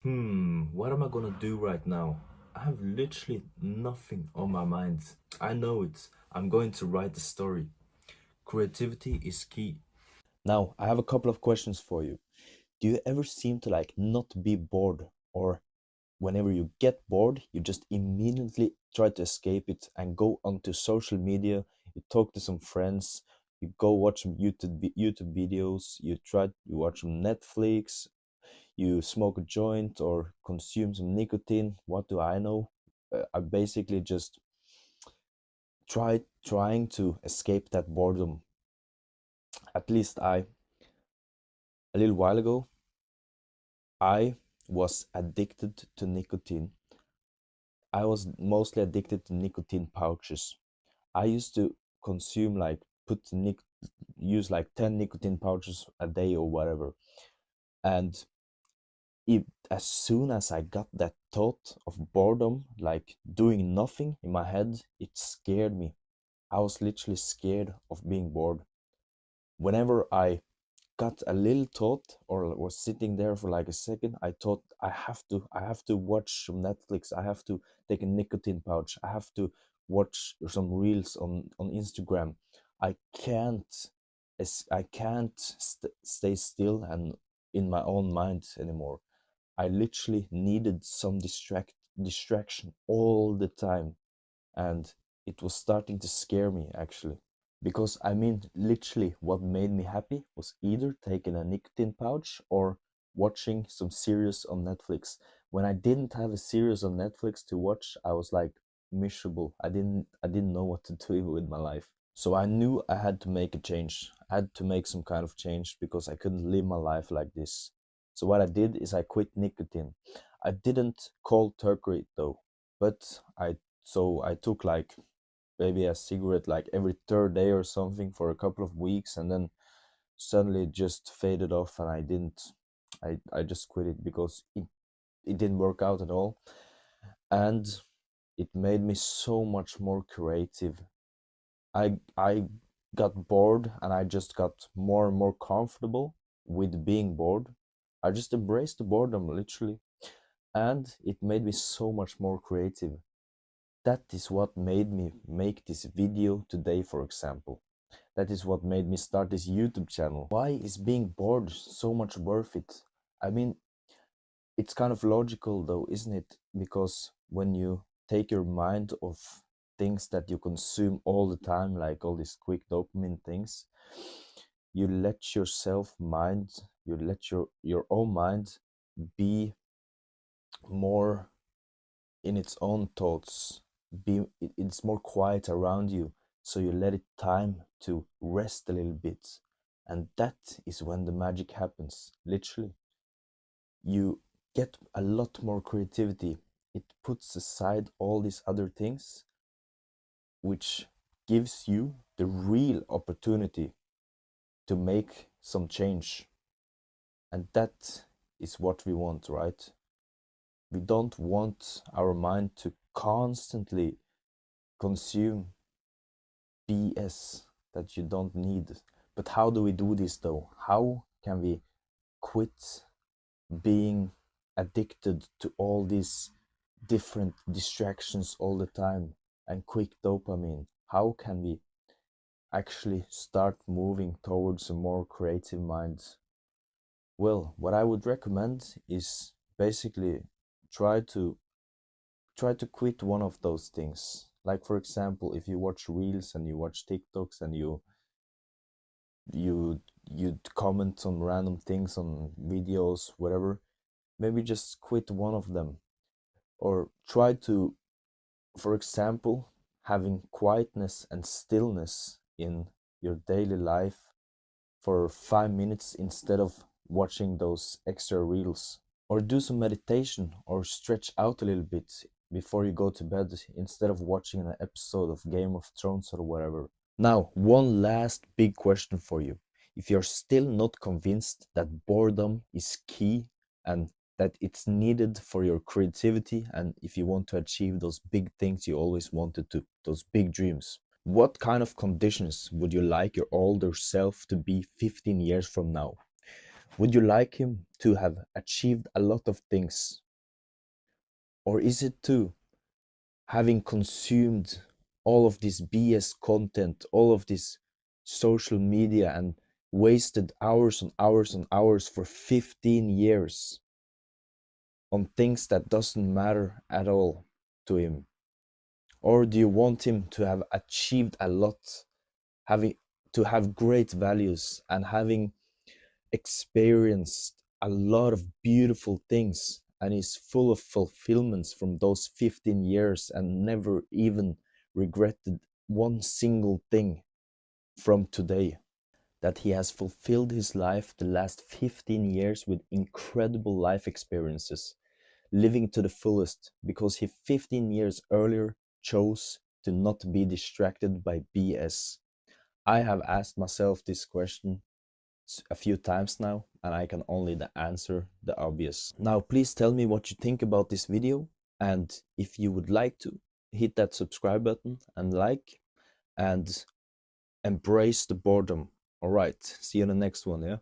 What am I gonna do right now? I have literally nothing on my mind. I know it. I'm going to write the story. Creativity is key. Now, I have a couple of questions for you. Do you ever seem to like not be bored, or whenever you get bored, you just immediately try to escape it and go onto social media, you talk to some friends, you go watch some YouTube videos, you watch some Netflix, you smoke a joint or consume some nicotine, what do I know? I basically just trying to escape that boredom. At least a little while ago, I was addicted to nicotine. I was mostly addicted to nicotine pouches. I used to consume like put nic use like 10 nicotine pouches a day or whatever. And as soon as I got that thought of boredom, like doing nothing in my head, it scared me. I was literally scared of being bored. Whenever I got a little thought or was sitting there for like a second, I thought I have to watch some Netflix. I have to take a nicotine pouch. I have to watch some reels on Instagram. I can't I can't stay still and in my own mind anymore. I literally needed some distraction all the time, and it was starting to scare me actually. Because I mean, literally, what made me happy was either taking a nicotine pouch or watching some series on Netflix. When I didn't have a series on Netflix to watch, I was like miserable. I didn't know what to do with my life. So I knew I had to make a change. I had to make some kind of change because I couldn't live my life like this. So what I did is I quit nicotine. I didn't cold turkey it though, but I took like maybe a cigarette like every third day or something for a couple of weeks, and then suddenly it just faded off, and I just quit it because it didn't work out at all. And it made me so much more creative. I got bored, and I just got more and more comfortable with being bored. I just embraced the boredom literally, and it made me so much more creative. That is what made me make this video today, for example. That is what made me start this YouTube channel. Why is being bored so much worth it? I mean, it's kind of logical though, isn't it? Because when you take your mind off things that you consume all the time, like all these quick dopamine things, you let your own mind be more in its own thoughts, it's more quiet around you, so you let it time to rest a little bit. And that is when the magic happens. Literally, you get a lot more creativity. It puts aside all these other things, which gives you the real opportunity to make some change. And that is what we want, right? We don't want our mind to constantly consume BS that you don't need. But how do we do this though? How can we quit being addicted to all these different distractions all the time and quick dopamine? How can we actually start moving towards a more creative mind? Well, what I would recommend is basically try to try to quit one of those things. Like for example, if you watch reels and you watch TikToks and you you comment on random things on videos, whatever, maybe just quit one of them. Or try to, for example, having quietness and stillness in your daily life for 5 minutes instead of watching those extra reels. Or do some meditation or stretch out a little bit before you go to bed instead of watching an episode of Game of Thrones or whatever. Now, one last big question for you. If you're still not convinced that boredom is key and that it's needed for your creativity, and if you want to achieve those big things you always wanted to, those big dreams, what kind of conditions would you like your older self to be 15 years from now? Would you like him to have achieved a lot of things? Or is it to having consumed all of this BS content, all of this social media, and wasted hours and hours and hours for 15 years on things that doesn't matter at all to him? Or do you want him to have achieved a lot, having to have great values and having experienced a lot of beautiful things and is full of fulfillments from those 15 years and never even regretted one single thing from today? That he has fulfilled his life the last 15 years with incredible life experiences, living to the fullest because he 15 years earlier chose to not be distracted by BS. I have asked myself this question a few times now, and I can only answer the obvious. Now, please tell me what you think about this video, and if you would like to, hit that subscribe button and like, and embrace the boredom. All right, see you in the next one, yeah?